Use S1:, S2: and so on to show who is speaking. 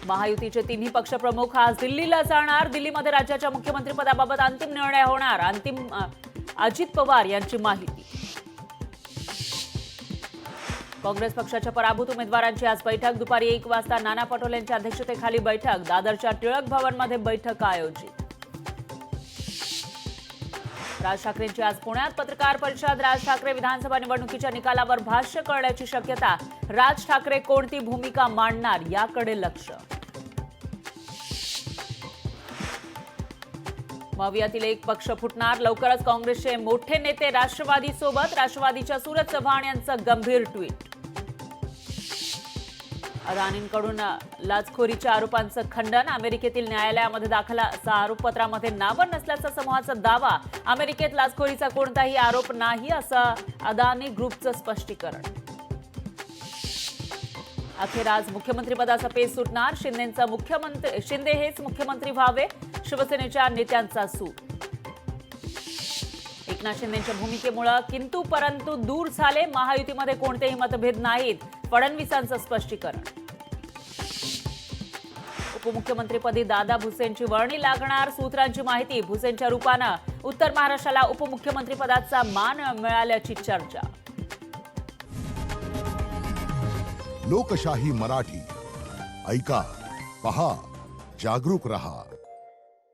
S1: महायुतीचे तिन्ही पक्षप्रमुख आज दिल्लीला जाणार। दिल्लीमध्ये राज्याच्या मुख्यमंत्रीपदाबाबत अंतिम निर्णय होणार। अजित पवार यांची माहिती। काँग्रेस पक्षाच्या पराभूत उमेदवारांची आज बैठक। दुपारी 1 वाजता नाना पटोलेंच्या अध्यक्षतेखाली बैठक। दादरच्या टिळक भवनमध्ये बैठक आयोजित। राज ठाकरेंची आज पुण्यात पत्रकार परिषद। राज ठाकरे विधानसभा निवडणुकीच्या निकालावर भाष्य करण्याची शक्यता। राज ठाकरे कोणती भूमिका मांडणार याकडे लक्ष। मवियातील एक पक्ष फुटणार। लवकरच काँग्रेसचे मोठे नेते राष्ट्रवादी सोबत। राष्ट्रवादीच्या सूरज चव्हाण यांचं गंभीर ट्विट। अदानींकडून लाचखोरीच्या आरोपांचं खंडन। अमेरिकेतील न्यायालयामध्ये दाखल आरोपपत्रामध्ये नावं नसल्याचा समूहाचा दावा। अमेरिकेत लाचखोरीचा कोणताही आरोप नाही असं अदानी ग्रुपचं स्पष्टीकरण। अखेर आज मुख्यमंत्रीपदाचा पेच सुटणार। शिंदे हेच मुख्यमंत्री व्हावे, शिवसेनेच्या नेत्यांचा सूर। एकनाथ शिंदेंच्या भूमिकेमुळे किंतु परंतु दूर झाले। महायुतीमध्ये कोणतेही मतभेद नाहीत, फडणवीसांचं स्पष्टीकरण। उपमुख्यमंत्रीपदी दादा भुसेंची वर्णी लागणार। सूत्रांची माहिती। भुसेंच्या रूपानं उत्तर महाराष्ट्राला उपमुख्यमंत्रीपदाचा मान मिळाल्याची चर्चा।
S2: लोकशाही मराठी ऐका, पहा, जागरूक रहा।